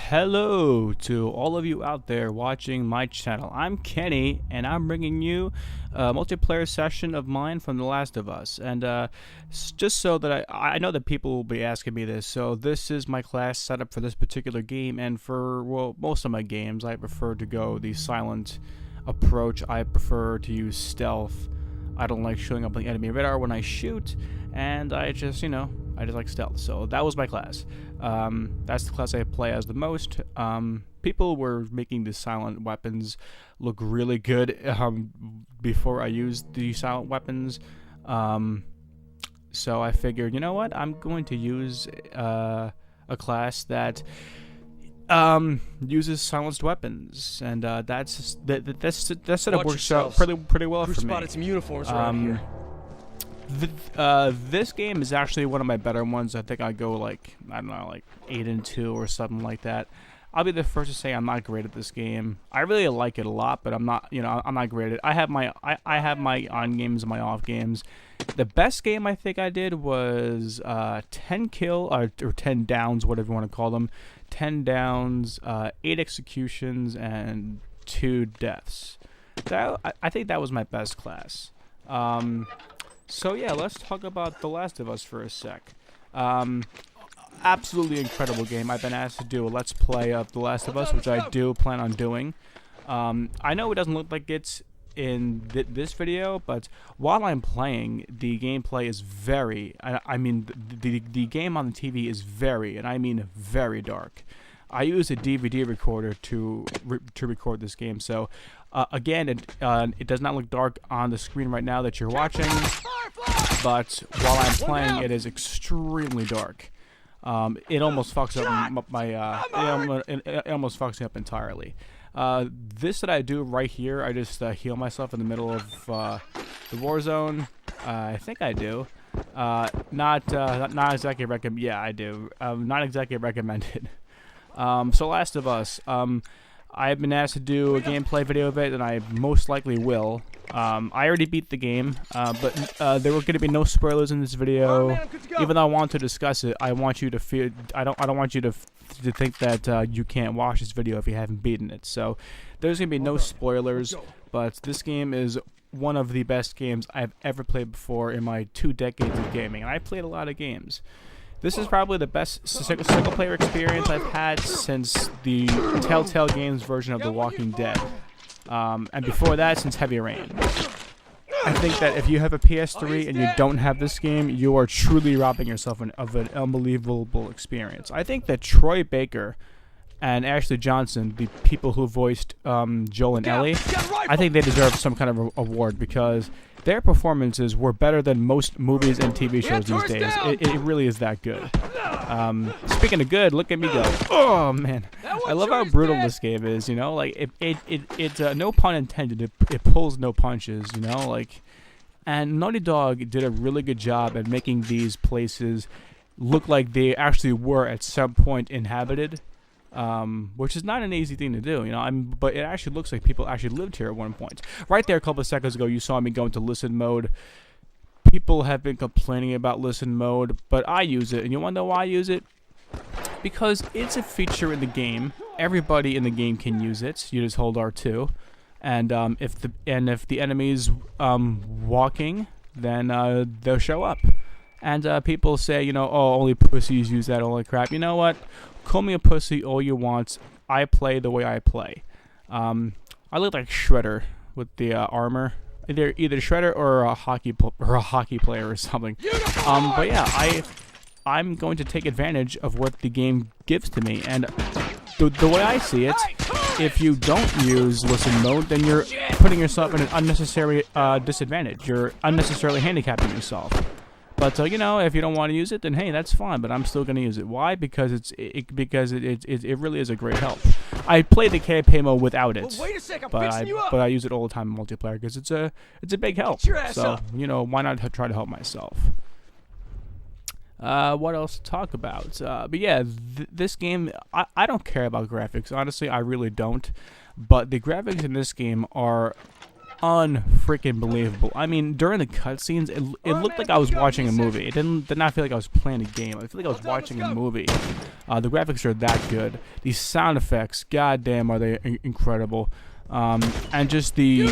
Hello to all of you out there watching my channel. I'm Kenny, and I'm bringing you a multiplayer session of mine from The Last of Us. And just so that I know that people will be asking me this, so this is my class setup for this particular game. And for, well, most of my games, I prefer to go the silent approach. I prefer to use stealth. I don't like showing up on the enemy radar when I shoot, and I just like stealth. So that was my class. That's the class I play as the most. People were making the silent weapons look really good before I used the silent weapons. So I figured, you know what, I'm going to use a class that uses silenced weapons, and that setup works out pretty well for me. Spotted some uniforms around here. This game is actually one of my better ones. I think I go like 8-2 or something like that. I'll be the first to say I'm not great at this game. I really like it a lot, but I'm not great at it. I have my on games and my off games. The best game I think I did was 10 kill or 10 downs, whatever you want to call them. 10 downs, 8 executions, and 2 deaths. I think that was my best class. So yeah, let's talk about The Last of Us for a sec. Absolutely incredible game. I've been asked to do a Let's Play of The Last of Us, which I do plan on doing. I know it doesn't look like it's in this video, but while I'm playing, the gameplay is very, the game on the TV is very, and I mean very dark. I use a DVD recorder to record this game, so again, it does not look dark on the screen right now that you're watching, but while I'm playing, it is extremely dark. It almost fucks up it almost fucks me up entirely. This that I do right here, I just heal myself in the middle of the war zone. I think I do. Not exactly recommend. Yeah, I do. Not exactly recommended. So Last of Us, I've been asked to do a gameplay video of it, and I most likely will. I already beat the game, but there were going to be no spoilers in this video. Even though I want to discuss it, I want you to feel. I don't want you to think that you can't watch this video if you haven't beaten it. So there's going to be no spoilers. But this game is one of the best games I've ever played before in my 2 decades of gaming, and I played a lot of games. This is probably the best single-player experience I've had since the Telltale Games version of The Walking Dead. And before that, since Heavy Rain. I think that if you have a PS3 and you don't have this game, you are truly robbing yourself of an unbelievable experience. I think that Troy Baker and Ashley Johnson, the people who voiced Joel and Ellie, I think they deserve some kind of award because their performances were better than most movies and TV shows these days. It really is that good. Speaking of good, look at me go. Oh man, I love how brutal this game is. You know, like it no pun intended. It pulls no punches. You know, like, and Naughty Dog did a really good job at making these places look like they actually were at some point inhabited. Which is not an easy thing to do, you know. But it actually looks like people actually lived here at one point. Right there, a couple of seconds ago, you saw me go into listen mode. People have been complaining about listen mode, but I use it, and you want to know why I use it? Because it's a feature in the game. Everybody in the game can use it. You just hold R2, and if the enemy's walking, then they'll show up. And people say, you know, oh, only pussies use that, all that crap. You know what? Call me a pussy all you want. I play the way I play. I look like Shredder with the armor. Either Shredder or a hockey player or something. But yeah, I'm going to take advantage of what the game gives to me. And the way I see it, if you don't use listen mode, then you're putting yourself in an unnecessary disadvantage. You're unnecessarily handicapping yourself. But you know, if you don't want to use it, then hey, that's fine. But I'm still going to use it. Why? Because it really is a great help. I play the campaign mode without it, well, wait a sec, but I use it all the time in multiplayer because it's a big help. So you know, why not try to help myself? What else to talk about? But yeah, this game, I don't care about graphics. Honestly, I really don't. But the graphics in this game are unfreaking believable. I mean, during the cutscenes, it looked like I was watching a movie. It did not feel like I was playing a game. I feel like I was watching a movie. The graphics are that good. These sound effects, goddamn, are they incredible. And just the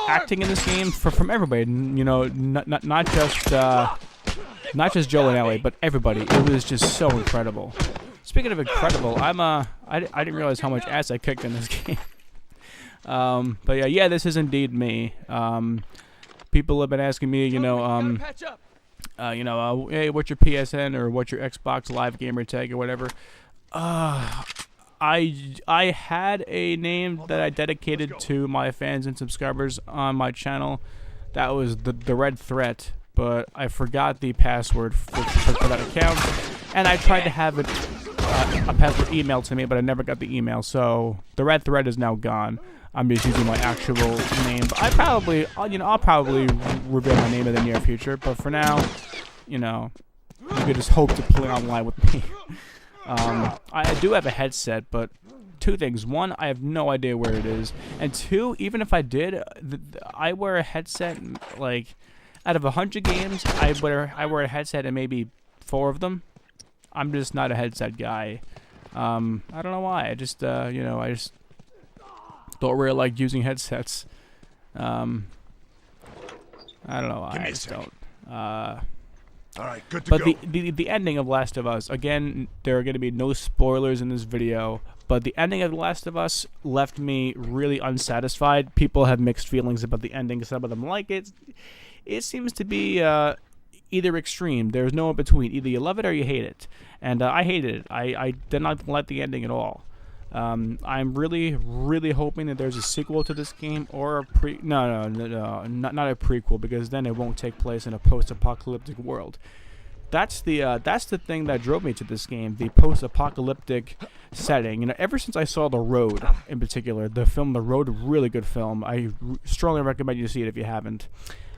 acting in this game from everybody. You know, not just Joe and Ellie, but everybody. It was just so incredible. Speaking of incredible, I didn't realize how much ass I kicked in this game. But yeah, this is indeed me. People have been asking me, hey, what's your PSN or what's your Xbox Live gamer tag or whatever. I had a name that I dedicated to my fans and subscribers on my channel. That was the Red Threat, but I forgot the password for that account, and I tried to have it a password emailed to me, but I never got the email. So the Red Threat is now gone. I'm just using my actual name. But I'll probably reveal my name in the near future. But for now, you could just hope to play online with me. I do have a headset, but two things. One, I have no idea where it is. And two, even if I did, I wear a headset, like, out of 100 games, I wear a headset in maybe 4 of them. I'm just not a headset guy. I don't know why. I just don't really like using headsets. I don't know why. I just don't. All right, good to go. But the ending of Last of Us, again, there are going to be no spoilers in this video, but the ending of The Last of Us left me really unsatisfied. People have mixed feelings about the ending. Some of them like it. It seems to be either extreme. There's no in between. Either you love it or you hate it. And I hated it. I did not like the ending at all. I'm really, really hoping that there's a sequel to this game or a not a prequel, because then it won't take place in a post-apocalyptic world. That's the thing that drove me to this game, the post-apocalyptic setting. Ever since I saw The Road, in particular, the film The Road, really good film. I strongly recommend you see it if you haven't.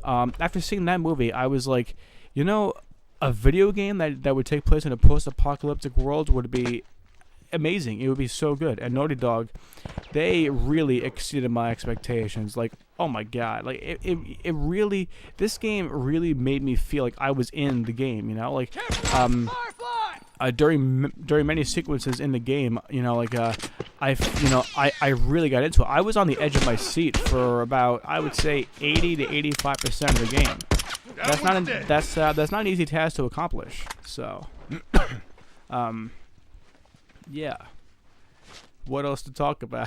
After seeing that movie, I was like, a video game that would take place in a post-apocalyptic world would be amazing. It would be so good. And Naughty Dog, they really exceeded my expectations. Like, oh my god, like it really, this game really made me feel like I was in the game, like during many sequences in the game, I really got into it. I was on the edge of my seat for about, I would say, 80 to 85% of the game. That's not an easy task to accomplish. So yeah. What else to talk about?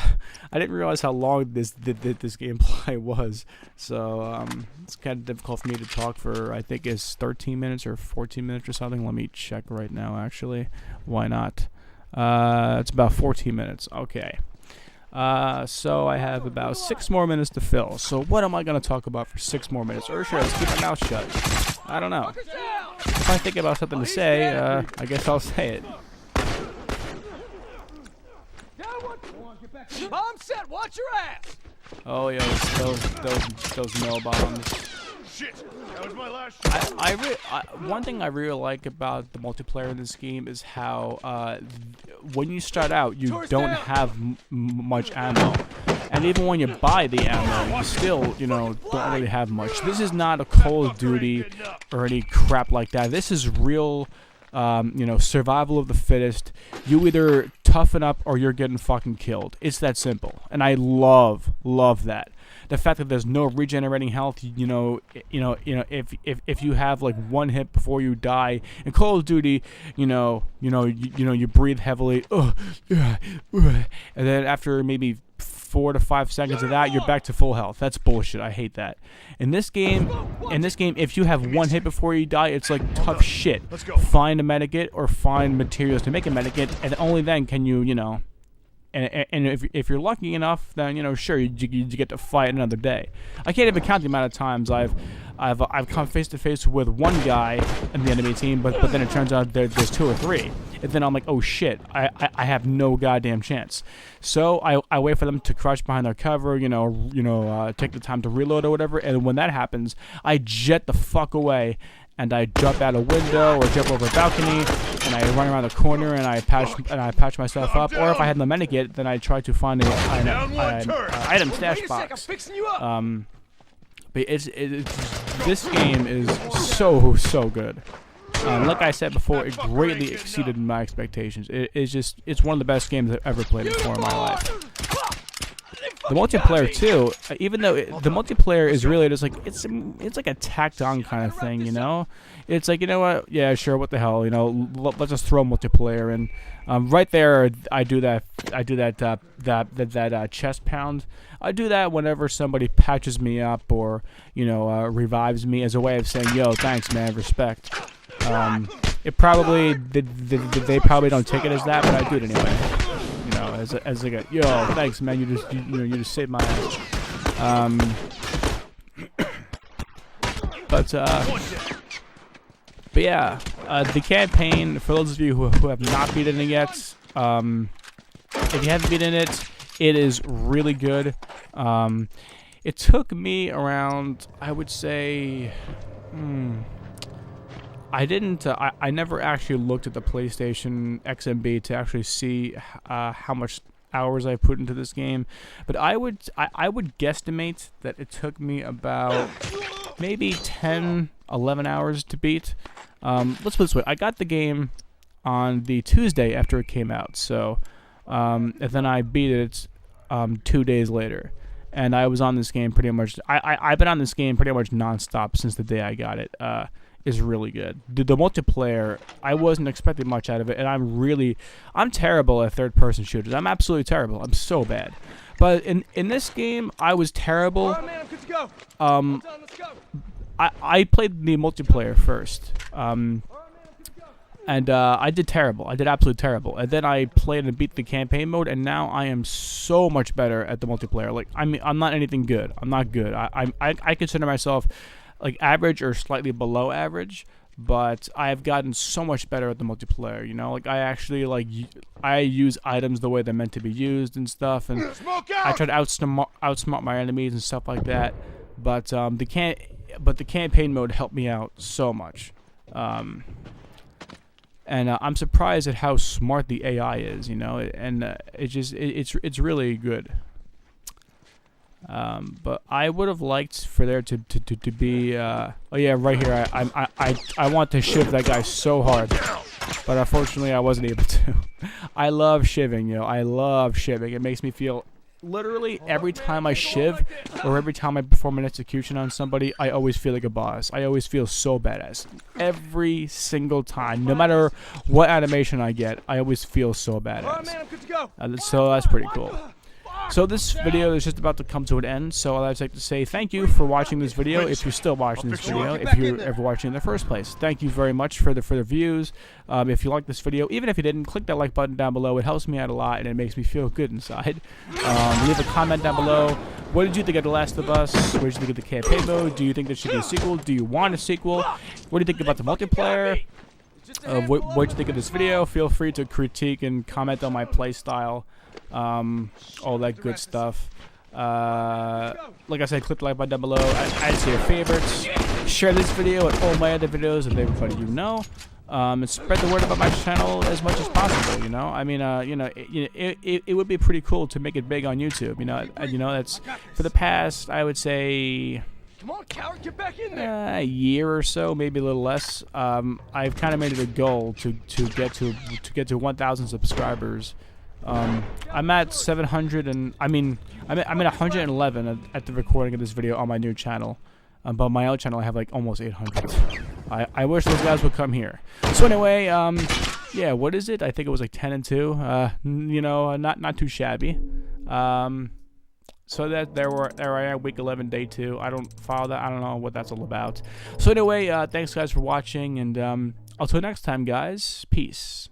I didn't realize how long this gameplay was, so it's kind of difficult for me to talk for, I think it's 13 minutes or 14 minutes or something. Let me check right now, actually. Why not? It's about 14 minutes. Okay. So I have about 6 more minutes to fill. So what am I going to talk about for 6 more minutes? Or sure, let's keep my mouth shut. I don't know. If I think about something to say, I guess I'll say it. Bomb set, watch your ass! Oh yeah, those nail bombs. Shit, that was my last shot. One thing I really like about the multiplayer in this game is how when you start out, you don't have much ammo, and even when you buy the ammo, you still don't really have much. This is not a Call of Duty or any crap like that. This is real. Survival of the fittest. You either toughen up or you're getting fucking killed. It's that simple, and I love that. The fact that there's no regenerating health. If you have like 1 hit before you die in Call of Duty, you breathe heavily, and then after maybe 4 to 5 seconds of that, you're back to full health. That's bullshit. I hate that. In this game, if you have 1 hit before you die, it's like tough shit. Find a medikit or find materials to make a medikit, and only then can you, and if you're lucky enough, then sure you get to fight another day. I can't even count the amount of times I've come face to face with one guy in the enemy team, but then it turns out there's 2 or 3, and then I'm like, oh shit, I have no goddamn chance. So I wait for them to crouch behind their cover, take the time to reload or whatever, and when that happens, I jet the fuck away. And I jump out a window or jump over a balcony, and I run around the corner and I patch myself up. Or if I had the medikit, then I try to find an item stash box. But this game is so good. Like I said before, it greatly exceeded my expectations. It's one of the best games I've ever played before in my life. The multiplayer too, even though the multiplayer is really just like it's like a tacked on kind of thing, you know. It's like, you know what? Yeah, sure. What the hell? You know, let's just throw multiplayer in. Right there, I do that chest pound. I do that whenever somebody patches me up or, you know, revives me as a way of saying, yo, thanks, man, respect. It probably they probably don't take it as that, but I do it anyway. You know, as like a, yo, thanks, man, you just saved my ass. But yeah, the campaign, for those of you who have not beaten it yet, if you haven't beaten it, it is really good. It took me around, I would say, I never actually looked at the PlayStation XMB to actually see how much hours I put into this game, but I would guesstimate that it took me about maybe 10, 11 hours to beat. Let's put it this way: I got the game on the Tuesday after it came out, so and then I beat it 2 days later, and I was on this game pretty much. I've been on this game pretty much nonstop since the day I got it. Is really good. The multiplayer, I wasn't expecting much out of it, and I'm terrible at third-person shooters. I'm absolutely terrible. I'm so bad. But in this game, I was terrible. All right, man, I'm good to go. Well done, let's go. I played the multiplayer first, and I did terrible. I did absolutely terrible. And then I played and beat the campaign mode, and now I am so much better at the multiplayer. Like, I mean, I'm not anything good. I'm not good. I consider myself like average or slightly below average, but I have gotten so much better at the multiplayer, you know. Like, I actually, like, I use items the way they're meant to be used and stuff, and I try to outsmart my enemies and stuff like that. But the campaign mode helped me out so much, and I'm surprised at how smart the AI is, you know, and it's really good. But I would have liked for there to be oh yeah, right here, I want to shiv that guy so hard, but unfortunately I wasn't able to. I love shivving, you know. I love shivving. It makes me feel, literally every time I shiv or every time I perform an execution on somebody, I always feel like a boss. I always feel so badass. Every single time, no matter what animation I get, I always feel so badass. All right, man, I'm good to go. So that's pretty cool. So this video is just about to come to an end, so I'd like to say thank you for watching this video, if you're still watching this video, if you're ever watching in the first place. Thank you very much for the views. If you like this video, even if you didn't, click that like button down below. It helps me out a lot, and it makes me feel good inside. Leave a comment down below. What did you think of The Last of Us? What did you think of the campaign mode? Do you think there should be a sequel? Do you want a sequel? What do you think about the multiplayer? What did you think of this video? Feel free to critique and comment on my play style. All that good stuff. Like I said, click the like button down below. Add to your favorites. Share this video and all my other videos with everybody you know. And spread the word about my channel as much as possible. You know, I mean, you know, it would be pretty cool to make it big on YouTube. You know, that's for the past, I would say, Come on, coward, get back in there. a year or so, maybe a little less. I've kind of made it a goal to get to 1,000 subscribers. I'm at 700 and I'm at 111 at the recording of this video on my new channel, but my old channel I have like almost 800. I wish those guys would come here. So anyway, yeah, what is it? I think it was like 10 and 2. You know, not too shabby. So that there I am, week 11, day 2. I don't follow that. I don't know what that's all about. So anyway, thanks guys for watching, and until next time, guys, peace.